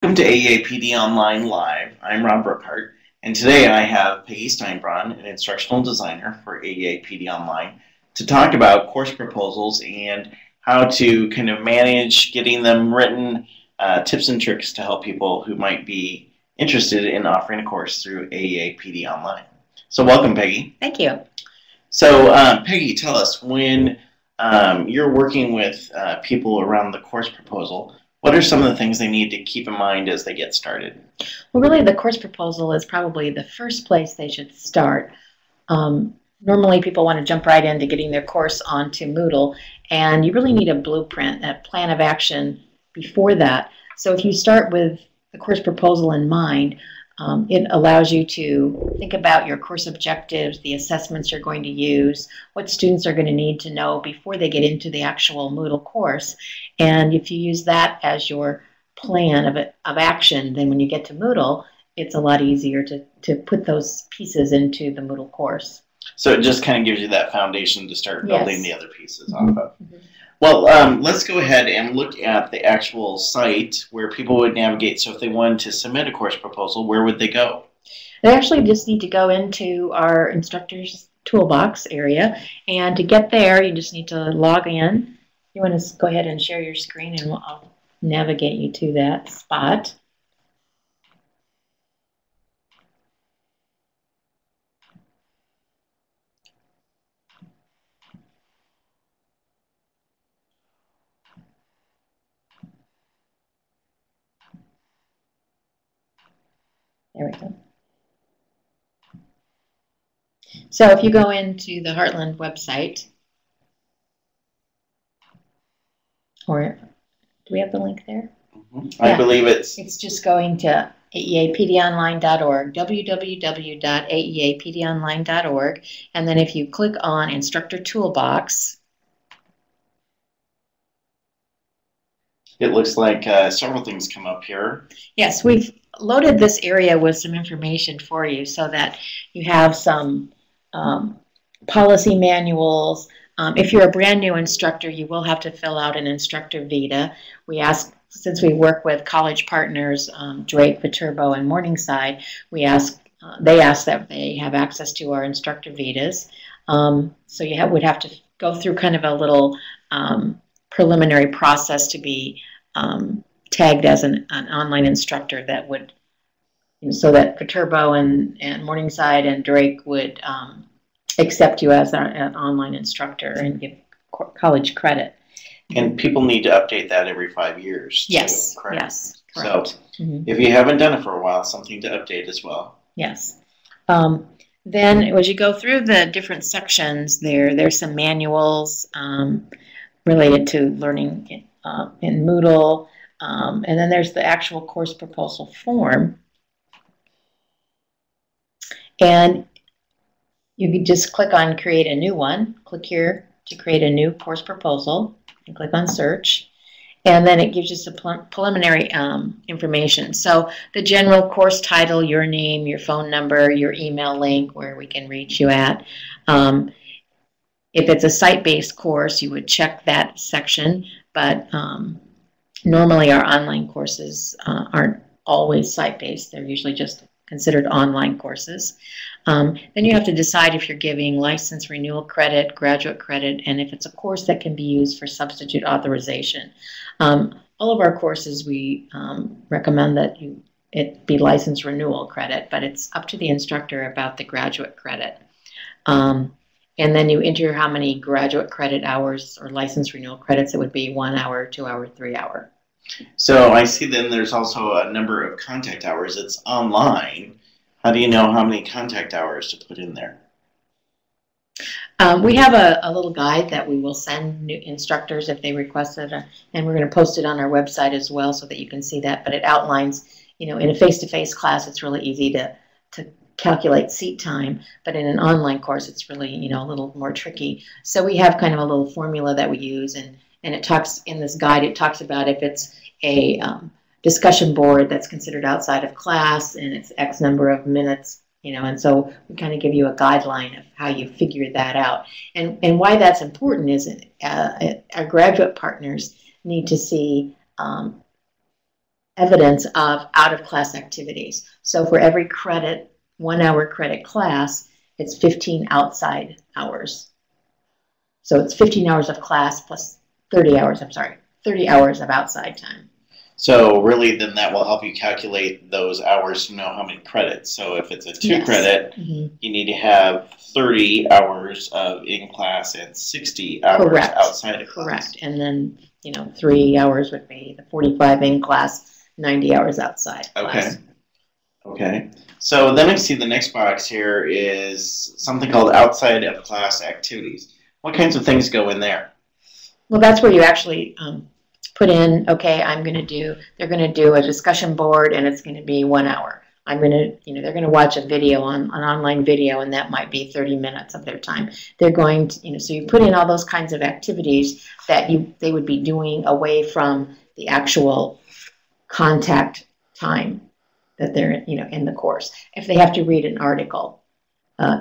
Welcome to AEAPD Online Live. I'm Rob Brookhart, and today I have Peggy Steinbronn, an instructional designer for AEAPD Online, to talk about course proposals and how to kind of manage getting them written, tips and tricks to help people who might be interested in offering a course through AEAPD Online. So welcome, Peggy. Thank you. So Peggy, tell us, when you're working with people around the course proposal, what are some of the things they need to keep in mind as they get started? Well, really, the course proposal is probably the first place they should start. Normally, people want to jump right into getting their course onto Moodle, and you really need a blueprint, a plan of action before that. So if you start with the course proposal in mind, it allows you to think about your course objectives, the assessments you're going to use, what students are going to need to know before they get into the actual Moodle course. And if you use that as your plan of action, then when you get to Moodle, it's a lot easier to put those pieces into the Moodle course. So it just kind of gives you that foundation to start building the other pieces off of. Well, let's go ahead and look at the actual site where people would navigate. So if they wanted to submit a course proposal, where would they go? They actually just need to go into our Instructor's Toolbox area, and to get there, you just need to log in. You want to go ahead and share your screen, and I'll navigate you to that spot. There we go. So if you go into the Heartland website, or do we have the link there? I believe it's just going to aeapdonline.org, www.aeapdonline.org, and then if you click on Instructor Toolbox, it looks like several things come up here. Yes, we've loaded this area with some information for you so that you have some policy manuals. If you're a brand new instructor, you will have to fill out an instructor vita. We ask, since we work with college partners, Drake, Viterbo, and Morningside, they ask that they have access to our instructor vitas. So you would have to go through kind of a little preliminary process to be tagged as an online instructor that would, so that Viterbo and Morningside and Drake would accept you as an online instructor and give college credit. And people need to update that every 5 years. Yes, correct? Yes, correct. So if you haven't done it for a while, something to update as well. Yes. Then as you go through the different sections, there's some manuals related to learning in Moodle, and then there's the actual course proposal form. And you can just click on create a new one. Click here to create a new course proposal and click on search. And then it gives you some preliminary information. So the general course title, your name, your phone number, your email link, where we can reach you at. If it's a site-based course, you would check that section, but normally our online courses aren't always site-based. They're usually just considered online courses. Then you have to decide if you're giving license renewal credit, graduate credit, and if it's a course that can be used for substitute authorization. All of our courses, we recommend that it be license renewal credit, but it's up to the instructor about the graduate credit. And then you enter how many graduate credit hours or license renewal credits. It would be 1 hour, 2 hour, 3 hour. So I see then there's also a number of contact hours. It's online. How do you know how many contact hours to put in there? We have a little guide that we will send new instructors if they request it, and we're going to post it on our website as well so that you can see that. But it outlines, in a face-to-face class, it's really easy to calculate seat time, but in an online course, it's really, a little more tricky. So we have kind of a little formula that we use, and it talks in this guide, it talks about if it's a discussion board that's considered outside of class and it's X number of minutes, and so we kind of give you a guideline of how you figure that out. And why that's important is our graduate partners need to see evidence of out-of-class activities. So for every credit, 1 hour credit class, it's 15 outside hours. So it's 15 hours of class plus 30 hours, 30 hours of outside time. So really then that will help you calculate those hours to know how many credits. So if it's a 2 credit, you need to have 30 hours of in-class and 60 hours outside of class. Correct. And then, 3 hours would be the 45 in class, 90 hours outside class. Okay. So then I see the next box here is something called outside of class activities. What kinds of things go in there? Well, that's where you actually put in, okay, they're going to do a discussion board and it's going to be 1 hour. They're going to watch a video an online video, and that might be 30 minutes of their time. They're going to, so you put in all those kinds of activities that they would be doing away from the actual contact time that they're, in the course. If they have to read an article,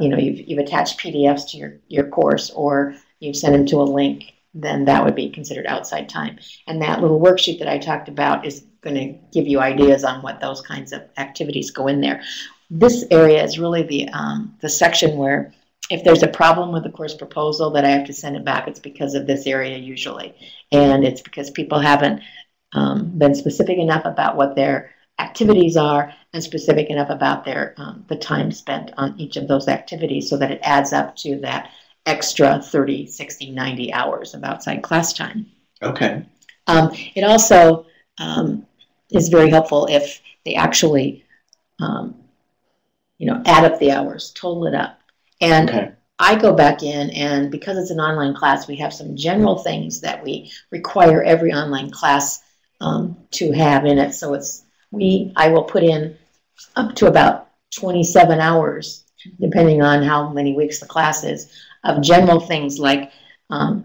you've attached PDFs to your course, or you've sent them to a link, then that would be considered outside time. And that little worksheet that I talked about is going to give you ideas on what those kinds of activities go in there. This area is really the section where if there's a problem with the course proposal that I have to send it back, it's because of this area usually. And it's because people haven't been specific enough about what their activities are and specific enough about their the time spent on each of those activities, so that it adds up to that extra 30, 60, 90 hours of outside class time. Okay. It also is very helpful if they actually, add up the hours, total it up. And I go back in, and because it's an online class, we have some general things that we require every online class to have in it. So I will put in up to about 27 hours, depending on how many weeks the class is, of general things like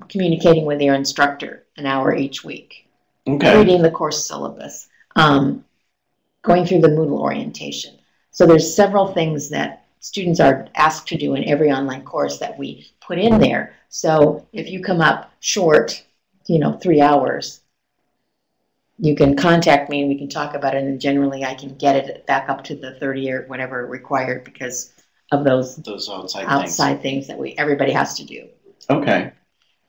communicating with your instructor an hour each week, reading the course syllabus, going through the Moodle orientation. So there's several things that students are asked to do in every online course that we put in there. So if you come up short, 3 hours, you can contact me and we can talk about it, and generally I can get it back up to the 30 or whatever required because of those outside things that everybody has to do. Okay.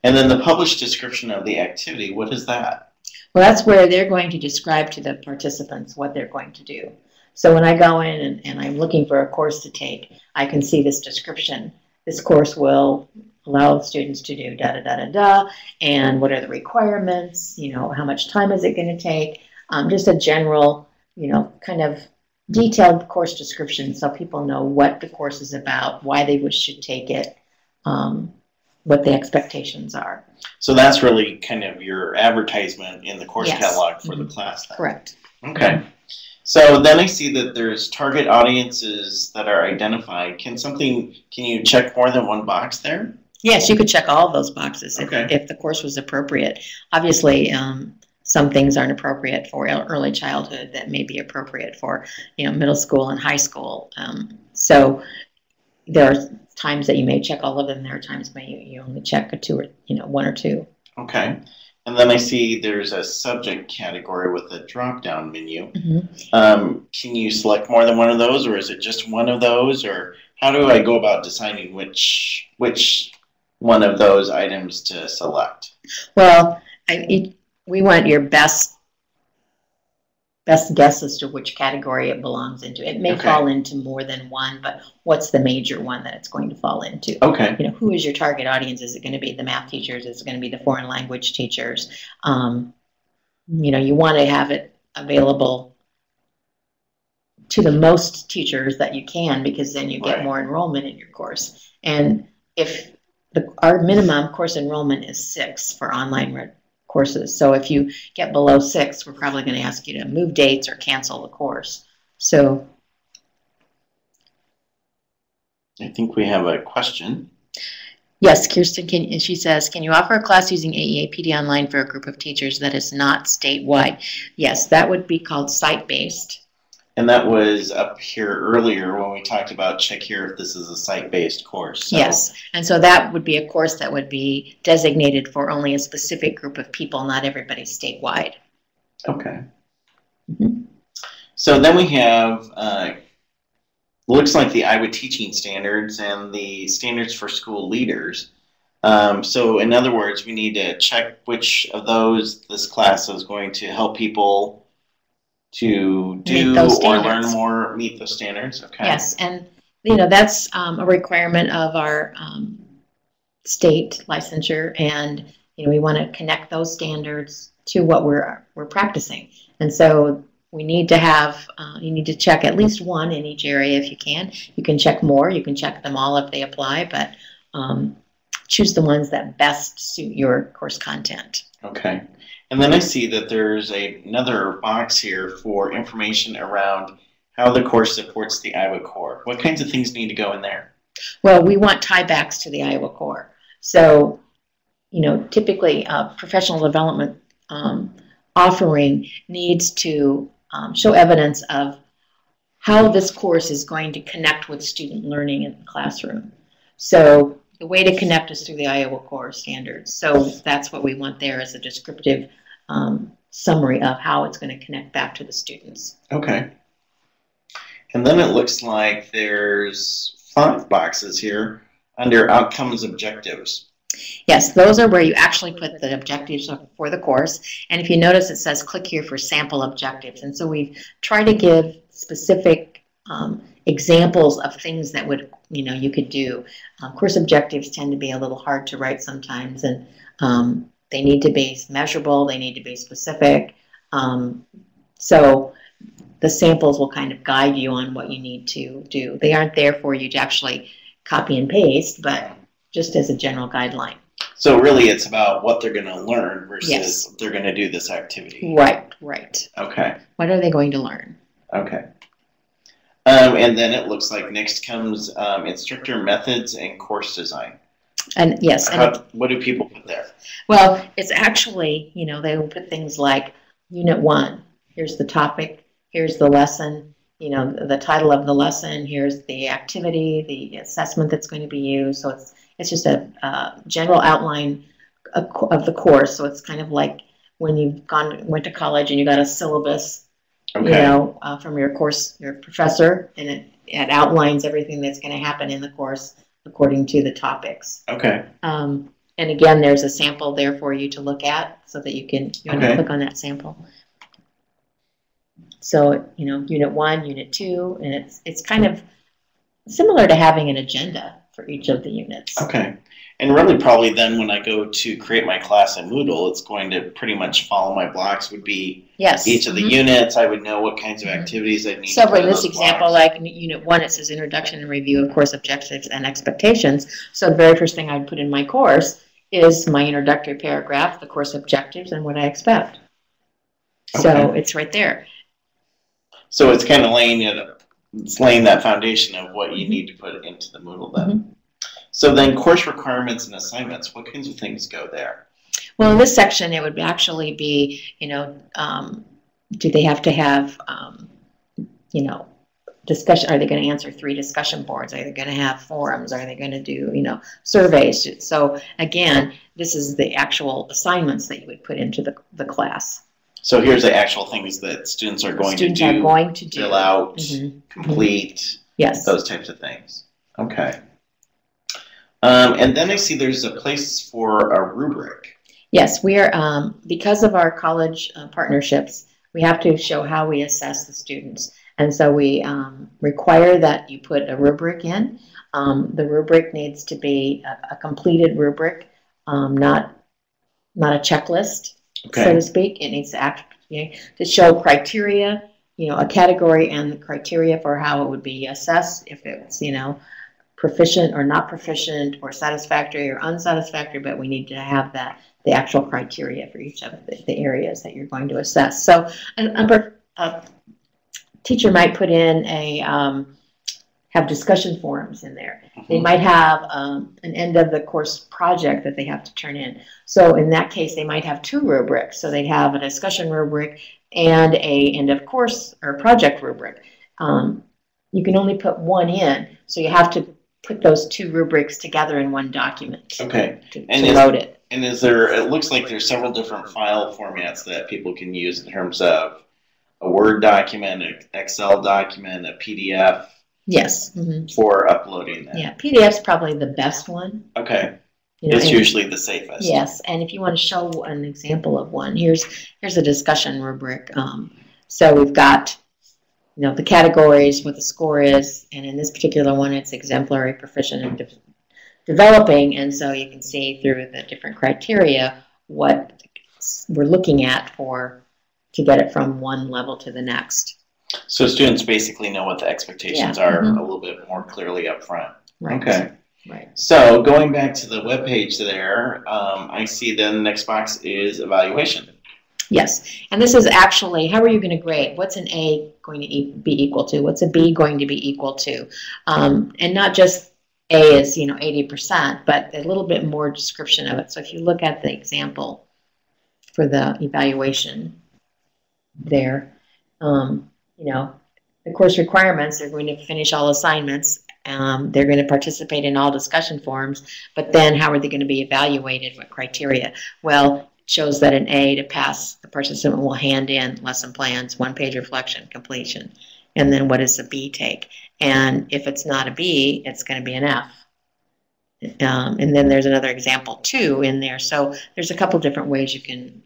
And then the published description of the activity, what is that? Well, that's where they're going to describe to the participants what they're going to do. So when I go in and I'm looking for a course to take, I can see this description. This course will allow students to do da-da-da-da-da, and what are the requirements, how much time is it going to take, just a general, kind of detailed course description so people know what the course is about, why they should take it, what the expectations are. So that's really kind of your advertisement in the course catalog for the class. Correct. Okay. So then I see that there's target audiences that are identified. Can you check more than one box there? Yes, you could check all of those boxes if the course was appropriate. Obviously, some things aren't appropriate for early childhood that may be appropriate for middle school and high school. So there are times that you may check all of them. There are times when you only check one or two. Okay. And then I see there's a subject category with a drop-down menu. Can you select more than one of those, or is it just one of those, or how do I go about deciding which one of those items to select? Well, we want your best guess as to which category it belongs into. It may fall into more than one, but what's the major one that it's going to fall into? Okay. Who is your target audience? Is it going to be the math teachers? Is it going to be the foreign language teachers? You want to have it available to the most teachers that you can, because then you get more enrollment in your course. And if our minimum course enrollment is 6 for online courses. So if you get below 6, we're probably going to ask you to move dates or cancel the course. So I think we have a question. Yes, Kirsten, she says, can you offer a class using AEA-PD Online for a group of teachers that is not statewide? Yes, that would be called site-based. And that was up here earlier when we talked about check here if this is a site-based course. So. Yes, and so that would be a course that would be designated for only a specific group of people, not everybody statewide. Okay. Mhm. So then we have, looks like the Iowa teaching standards and the standards for school leaders. So in other words, we need to check which of those this class is going to help people to do or learn more, meet those standards. Okay. Yes, and that's a requirement of our state licensure, and we want to connect those standards to what we're practicing. And so we need to have you need to check at least one in each area if you can. You can check more. You can check them all if they apply, but choose the ones that best suit your course content. Okay. And then I see that there's another box here for information around how the course supports the Iowa Core. What kinds of things need to go in there? Well, we want tiebacks to the Iowa Core. So, typically professional development offering needs to show evidence of how this course is going to connect with student learning in the classroom. So the way to connect is through the Iowa Core standards. So that's what we want there as a descriptive summary of how it's going to connect back to the students. Okay. And then it looks like there's 5 boxes here under outcomes objectives. Yes, those are where you actually put the objectives for the course. And if you notice, it says click here for sample objectives. And so we've tried to give specific examples of things that would, you could do. Course objectives tend to be a little hard to write sometimes, and they need to be measurable, they need to be specific. So the samples will kind of guide you on what you need to do. They aren't there for you to actually copy and paste, but just as a general guideline. So really it's about what they're going to learn versus they're going to do this activity. Right. Okay. What are they going to learn? Okay. And then it looks like next comes instructor methods and course design. And yes. What do people put there? Well, it's actually, they will put things like Unit 1. Here's the topic. Here's the lesson. The title of the lesson. Here's the activity, the assessment that's going to be used. So it's just a general outline of the course. So it's kind of like when you've went to college and you got a syllabus, from your professor, and it outlines everything that's going to happen in the course according to the topics. Okay. And again, there's a sample there for you to look at so that you can click on that sample. So, Unit 1, Unit 2, and it's kind of similar to having an agenda for each of the units. Okay. And really probably then when I go to create my class in Moodle, it's going to pretty much follow my blocks would be each of the units. I would know what kinds of activities I need to do. So for this example, like in Unit 1, it says Introduction and Review of Course Objectives and Expectations. So the very first thing I'd put in my course is my introductory paragraph, the course objectives, and what I expect. Okay. So it's right there. So it's kind of laying that foundation of what you need to put into the Moodle then. Mm-hmm. So then course requirements and assignments, what kinds of things go there? Well, in this section, it would actually be, do they have to have, discussion? Are they going to answer 3 discussion boards? Are they going to have forums? Are they going to do, surveys? So again, this is the actual assignments that you would put into the class. So here's the actual things that students are going to do. Fill out, complete, those types of things. Okay. And then I see there's a place for a rubric. Yes, we are, because of our college partnerships, we have to show how we assess the students. And so we require that you put a rubric in. The rubric needs to be a completed rubric, not a checklist, so to speak. It needs to show criteria, a category and the criteria for how it would be assessed, if it's, proficient or not proficient or satisfactory or unsatisfactory, but we need to have the actual criteria for each of the areas that you're going to assess. So a teacher might put in have discussion forums in there. They might have an end of the course project that they have to turn in. So in that case, they might have 2 rubrics. So they'd have a discussion rubric and a end of course or project rubric. You can only put 1 in, so you have to put those 2 rubrics together in one document. Okay. To load it. And it looks like there's several different file formats that people can use in terms of a Word document, an Excel document, a PDF Yes. for uploading that. Yeah, PDF's probably the best one. Okay. You know, it's usually the safest. Yes, and if you want to show an example of one, here's a discussion rubric. So we've got, you know, the categories, what the score is, and in this particular one, it's exemplary, proficient, and developing. And so you can see through the different criteria what we're looking at to get it from one level to the next. So students basically know what the expectations are a little bit more clearly up front. Right. Okay. Right. So going back to the web page there, I see then the next box is evaluation. Yes, and this is actually, how are you going to grade? What's an A going to be equal to? What's a B going to be equal to? And not just A is, you know, 80%, but a little bit more description of it. So if you look at the example for the evaluation there, you know, the course requirements, they're going to finish all assignments. They're going to participate in all discussion forums, but then how are they going to be evaluated? What criteria? Well, it shows that an A to pass, the participant will hand in lesson plans, one-page reflection, completion, and then what does a B take? And if it's not a B, it's going to be an F. And then there's another example too in there. So there's a couple different ways you can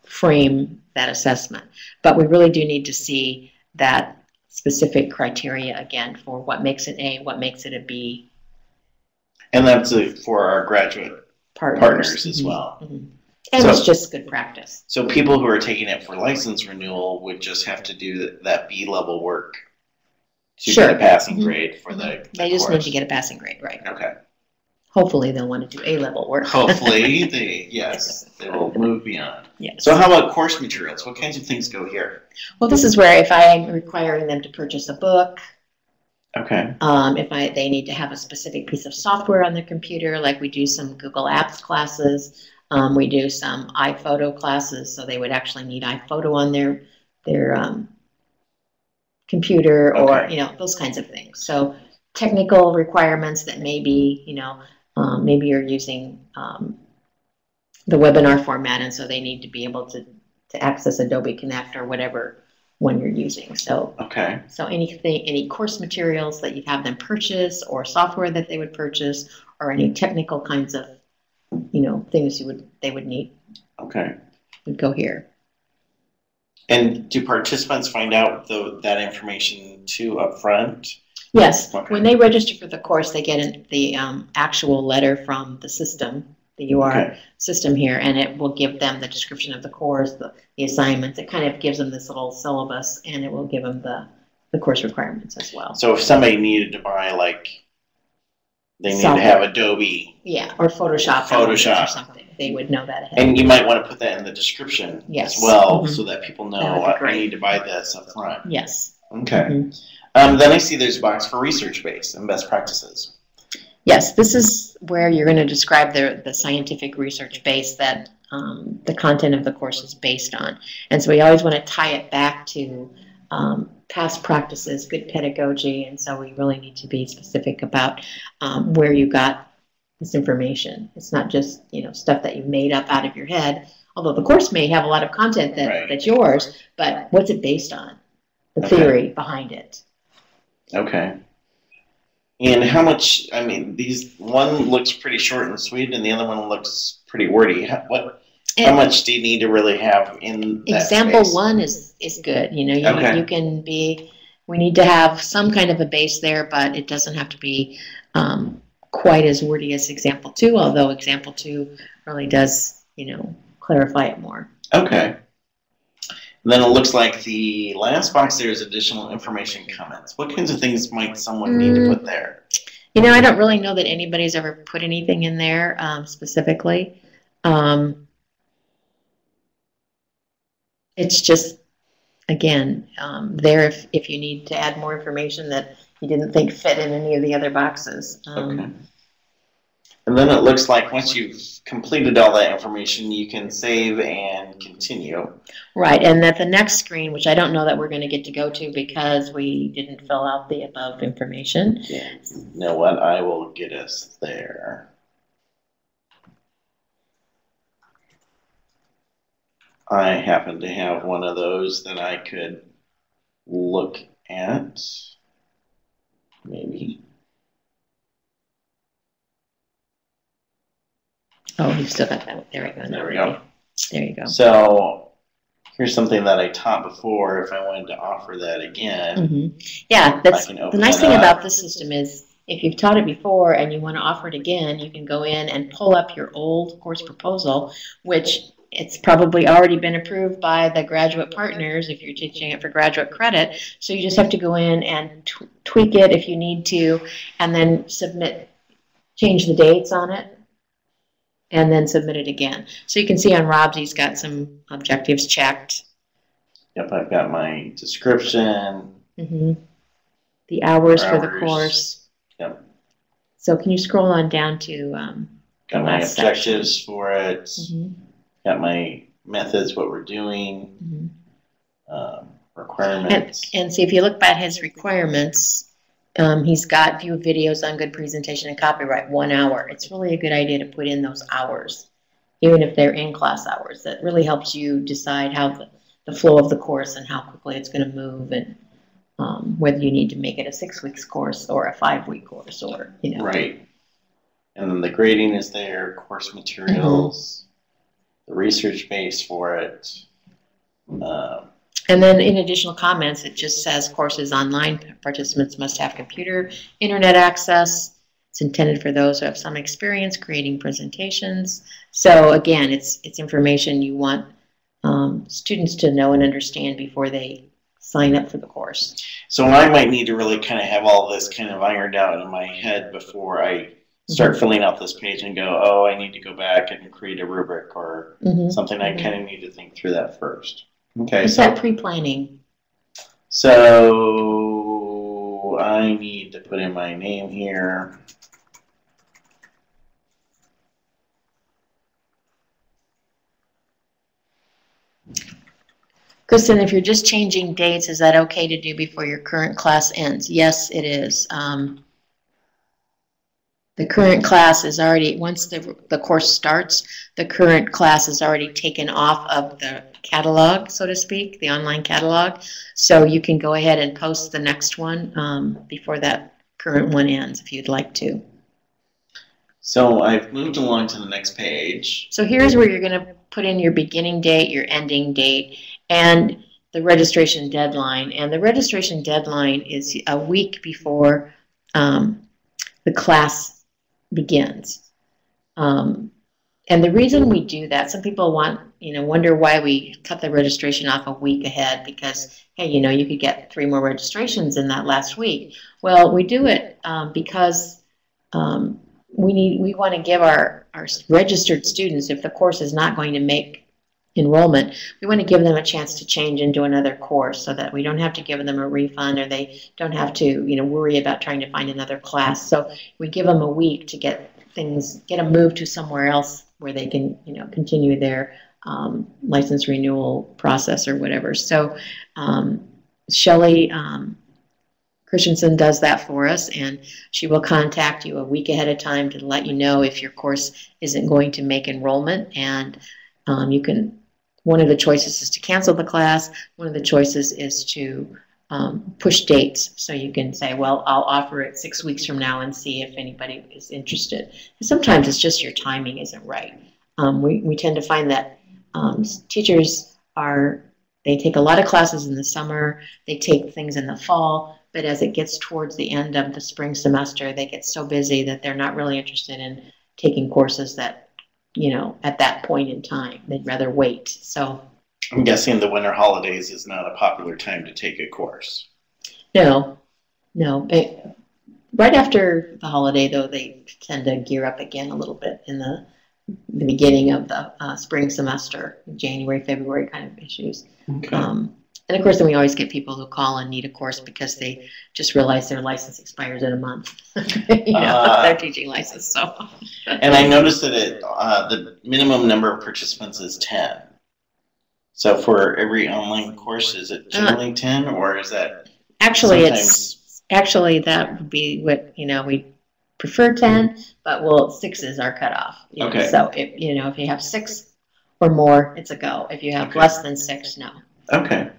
frame that assessment, but we really do need to see that specific criteria again for what makes it A, what makes it a B. And that's for our graduate partners as well. And it's just good practice. So people who are taking it for license renewal would just have to do that B level work to get a passing grade for the They just need to get a passing grade, right? Okay. Hopefully they'll want to do A level work. Hopefully they will move beyond. Yes. So how about course materials? What kinds of things go here? Well, this is where if I'm requiring them to purchase a book, okay. If they need to have a specific piece of software on their computer, like we do some Google Apps classes, we do some iPhoto classes, so they would actually need iPhoto on their computer, or you know, those kinds of things. So technical requirements that maybe, you know, maybe you're using the webinar format, and so they need to be able to access Adobe Connect or whatever one you're using. So so any course materials that you have them purchase, or software that they would purchase, or any technical kinds of, you know, things they would need. Would go here. And do participants find out that information too up front? Yes. When they register for the course, they get the actual letter from the system, the UR system here, and it will give them the description of the course, the assignments. It kind of gives them this little syllabus, and it will give them the course requirements as well. So if somebody needed to buy, like, they need to have Adobe. Yeah, or Photoshop or something. They would know that ahead. And you might want to put that in the description as well, so that people know I need to buy this up front. Yes. Okay. Then I see there's a box for research base and best practices. Yes, this is where you're going to describe the scientific research base that the content of the course is based on. And so we always want to tie it back to past practices, good pedagogy, and so we really need to be specific about where you got this information. It's not just, you know, stuff that you made up out of your head, although the course may have a lot of content that's yours, but what's it based on? The theory behind it. Okay. And how much, I mean, one looks pretty short and sweet, and the other one looks pretty wordy. How much do you need to really have in that example space? One is good. You know, you can be, we need to have some kind of a base there, but it doesn't have to be quite as wordy as example 2, although example 2 really does, you know, clarify it more. Okay. And then it looks like the last box there is additional information comments. What kinds of things might someone need to put there? You know, I don't really know that anybody's ever put anything in there specifically. It's just, again, there if you need to add more information that you didn't think fit in any of the other boxes. And then it looks like once you've completed all that information, you can save and continue. Right, and at the next screen, which I don't know that we're going to get to go to because we didn't fill out the above information. Yeah. You know what? I will get us there. I happen to have one of those that I could look at. Maybe. Oh, you've still got that. There we go. There we go. There you go. So here's something that I taught before. If I wanted to offer that again, yeah, that's the nice thing about this system is if you've taught it before and you want to offer it again, you can go in and pull up your old course proposal, which it's probably already been approved by the graduate partners if you're teaching it for graduate credit. So you just have to go in and tweak it if you need to, and then submit, change the dates on it, and then submit it again. So you can see on Rob's, he's got some objectives checked. Yep, I've got my description. The hours for the course. Yep. So can you scroll on down to got my objectives section for it. Got my methods, what we're doing, requirements. And see, if you look at his requirements, he's got view videos on good presentation and copyright, 1 hour. It's really a good idea to put in those hours, even if they're in-class hours. That really helps you decide how the flow of the course and how quickly it's going to move, and whether you need to make it a 6 weeks course or a 5-week course, or, you know. Right. And then the grading is there, course materials, the research base for it. And then in additional comments, it just says courses online. Participants must have computer, internet access. It's intended for those who have some experience creating presentations. So again, it's information you want students to know and understand before they sign up for the course. So I might need to really kind of have all this kind of ironed out in my head before I start filling out this page and go, oh, I need to go back and create a rubric or something. I kind of need to think through that first. Okay, it's that pre-planning. So I need to put in my name here. Kristen, if you're just changing dates, is that okay to do before your current class ends? Yes, it is. The current class is already, once the course starts, the current class is already taken off of the catalog, so to speak, the online catalog. So you can go ahead and post the next one before that current one ends if you'd like to. So I've moved along to the next page. So here's where you're going to put in your beginning date, your ending date, and the registration deadline. And the registration deadline is a week before the class begins. And the reason we do that, some people wonder why we cut the registration off a week ahead, because, hey, you could get 3 more registrations in that last week. Well, we do it because we want to give our registered students, if the course is not going to make enrollment, we want to give them a chance to change into another course so that we don't have to give them a refund, or they don't have to worry about trying to find another class. So we give them a week to get them moved to somewhere else where they can continue their license renewal process or whatever. So Shelley Christensen does that for us, and she will contact you a week ahead of time to let you know if your course isn't going to make enrollment. And one of the choices is to cancel the class. One of the choices is to push dates. So you can say, well, I'll offer it 6 weeks from now and see if anybody is interested. And sometimes it's just your timing isn't right. We tend to find that teachers they take a lot of classes in the summer, they take things in the fall, but as it gets towards the end of the spring semester, they get so busy that they're not really interested in taking courses that, at that point in time. They'd rather wait. So I'm guessing the winter holidays is not a popular time to take a course. No. Right after the holiday, though, they tend to gear up again a little bit in the beginning of the spring semester, January, February kind of issues. Okay. And of course, then we always get people who call and need a course because they just realize their license expires in a month. Their teaching license. So. And I noticed that the minimum number of participants is 10. So for every online course, is it generally 10, or is that actually that would be what we prefer 10, but 6 is our cutoff. Okay. So if you have 6 or more, it's a go. If you have less than 6, no. Okay.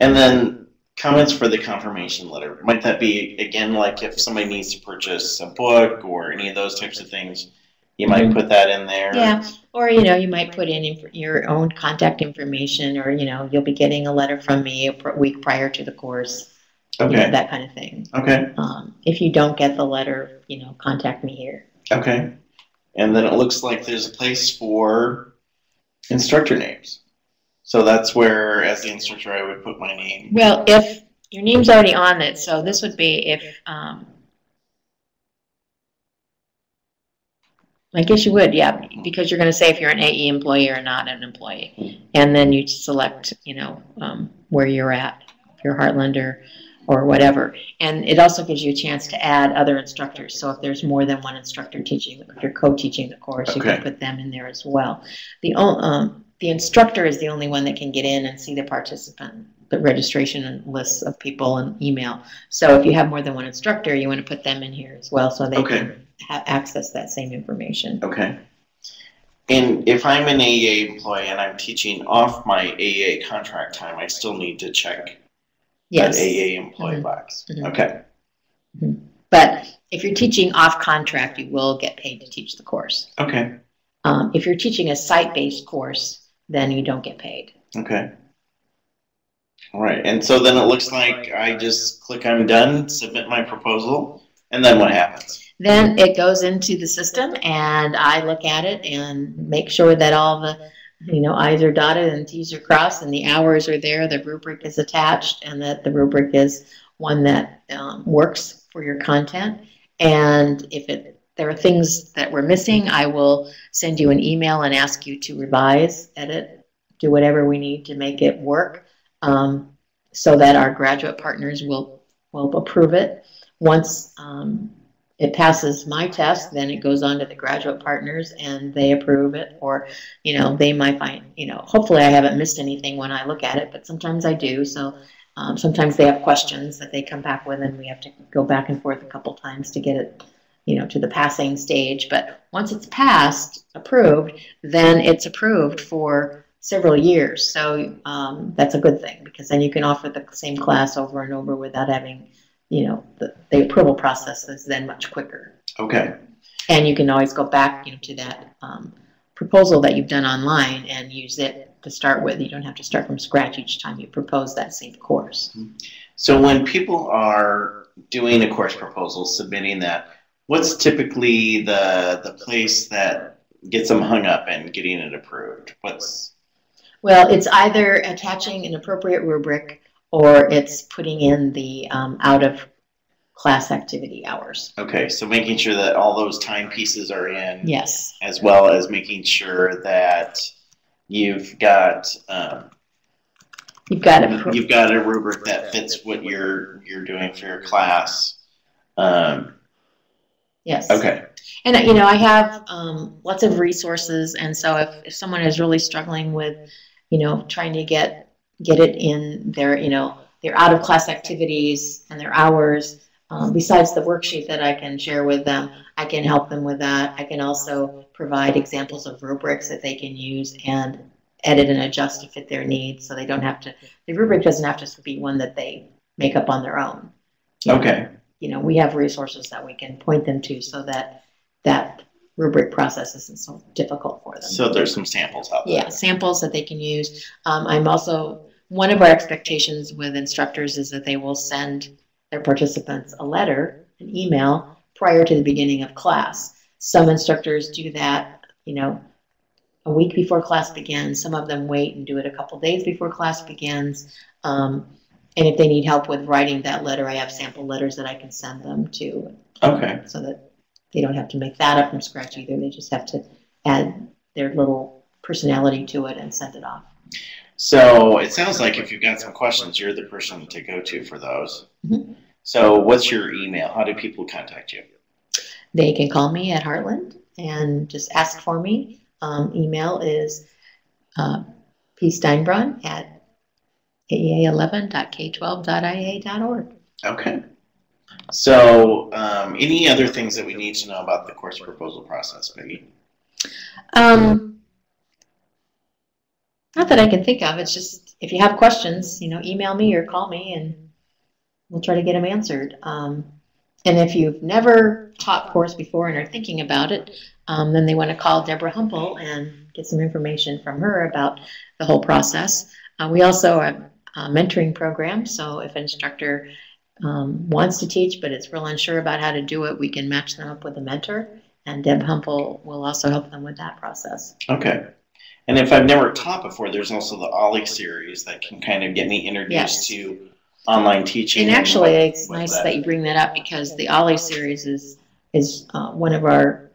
And then comments for the confirmation letter. Might that be, again, like if somebody needs to purchase a book or any of those types of things, you might put that in there? Yeah, or, you might put in your own contact information, or, you'll be getting a letter from me a week prior to the course. Okay. That kind of thing. Okay. If you don't get the letter, contact me here. Okay. And then it looks like there's a place for instructor names. So that's where, as the instructor, I would put my name. Well, if your name's already on it, so this would be if, I guess you would, yeah, because you're going to say if you're an AE employee or not an employee. And then you select, where you're at, if you're Heartland or whatever. And it also gives you a chance to add other instructors. So if there's more than one instructor teaching, if you're co-teaching the course, you can put them in there as well. The instructor is the only one that can get in and see the participant, the registration and lists of people and email. So if you have more than one instructor, you want to put them in here as well so they can access that same information. Okay. And if I'm an AEA employee and I'm teaching off my AEA contract time, I still need to check that AEA employee box. Okay. But if you're teaching off contract, you will get paid to teach the course. Okay. If you're teaching a site-based course, then you don't get paid. Okay. All right. And so then it looks like I just click I'm done, submit my proposal, and then what happens? Then it goes into the system, and I look at it and make sure that all the I's are dotted and T's are crossed, and the hours are there, the rubric is attached, and that the rubric is one that works for your content. And if there are things that we're missing, I will send you an email and ask you to revise, edit, do whatever we need to make it work, so that our graduate partners will approve it. Once it passes my test, then it goes on to the graduate partners and they approve it, or they might find, hopefully I haven't missed anything when I look at it, but sometimes I do. So sometimes they have questions that they come back with, and we have to go back and forth a couple times to get it to the passing stage. But once it's passed, approved, then it's approved for several years. So that's a good thing, because then you can offer the same class over and over without having, the approval process is then much quicker. Okay. And you can always go back, to that proposal that you've done online and use it to start with. You don't have to start from scratch each time you propose that same course. So when people are doing a course proposal, submitting that, what's typically the place that gets them hung up and getting it approved? Well, it's either attaching an appropriate rubric, or it's putting in the out-of-class activity hours. Okay, so making sure that all those timepieces are in. Yes. As well as making sure that you've got a rubric that fits what you're doing for your class. Yes. Okay. And I have lots of resources, and so if someone is really struggling with, trying to get it in their their out of class activities and their hours, besides the worksheet that I can share with them, I can help them with that. I can also provide examples of rubrics that they can use and edit and adjust to fit their needs, so they don't have to. The rubric doesn't have to be one that they make up on their own. Okay. We have resources that we can point them to, so that rubric process isn't so difficult for them. So there's some samples out there. Yeah, samples that they can use. I'm also, one of our expectations with instructors is that they will send their participants a letter, an email, prior to the beginning of class. Some instructors do that, a week before class begins. Some of them wait and do it a couple days before class begins. And if they need help with writing that letter, I have sample letters that I can send them to. Okay. So that they don't have to make that up from scratch either. They just have to add their little personality to it and send it off. So it sounds like if you've got some questions, you're the person to go to for those. Mm-hmm. So what's your email? How do people contact you? They can call me at Heartland and just ask for me. Email is Steinbronn at aea11.k12.ia.org. Okay. So any other things that we need to know about the course proposal process, Peggy? Not that I can think of. It's just if you have questions, email me or call me, and we'll try to get them answered. And if you've never taught course before and are thinking about it, then they want to call Deborah Humple and get some information from her about the whole process. We also have a mentoring program, so if an instructor wants to teach but is real unsure about how to do it, we can match them up with a mentor, and Deb Humple will also help them with that process. Okay. And if I've never taught before, there's also the Ollie series that can kind of get me introduced to online teaching. And actually, it's nice that you bring that up, because the Ollie series is one of our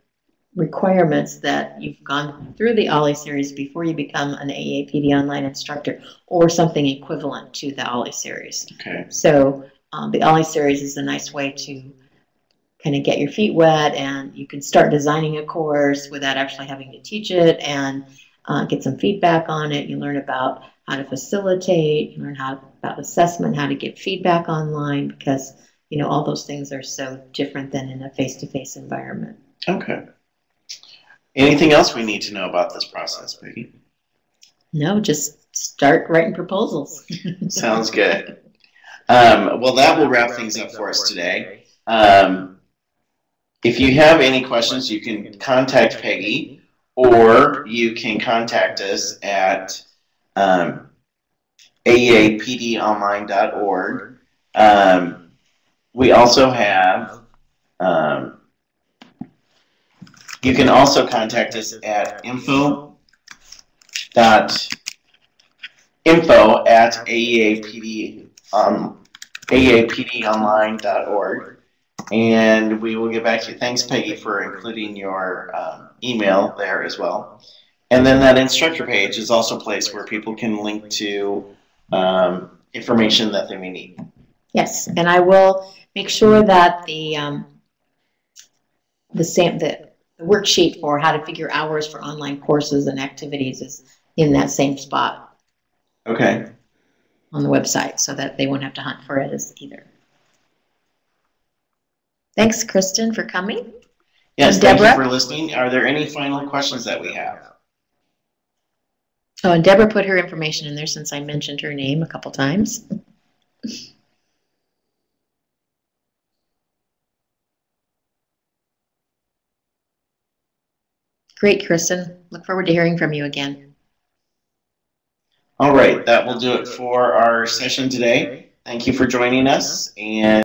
requirements, that you've gone through the Ollie series before you become an AAPD online instructor or something equivalent to the Ollie series. Okay. So the Ollie series is a nice way to kind of get your feet wet, and you can start designing a course without actually having to teach it, and get some feedback on it. You learn about how to facilitate, you learn about assessment, how to get feedback online, because all those things are so different than in a face-to-face environment. Okay. Anything else we need to know about this process, Peggy? No, just start writing proposals. Sounds good. Well, that will wrap things up for us today. If you have any questions, you can contact Peggy, or you can contact us at aapdonline.org. We also have, you can also contact us at info@aapdonline.org. And we will get back to you. Thanks, Peggy, for including your email there as well. And then that instructor page is also a place where people can link to information that they may need. Yes, and I will make sure that the worksheet for how to figure hours for online courses and activities is in that same spot. Okay. On the website, so that they won't have to hunt for it either. Thanks, Kristen, for coming. Yes, thank you for listening. Are there any final questions that we have? Oh, and Deborah put her information in there, since I mentioned her name a couple times. Great, Kristen. Look forward to hearing from you again. All right, that will do it for our session today. Thank you for joining us, and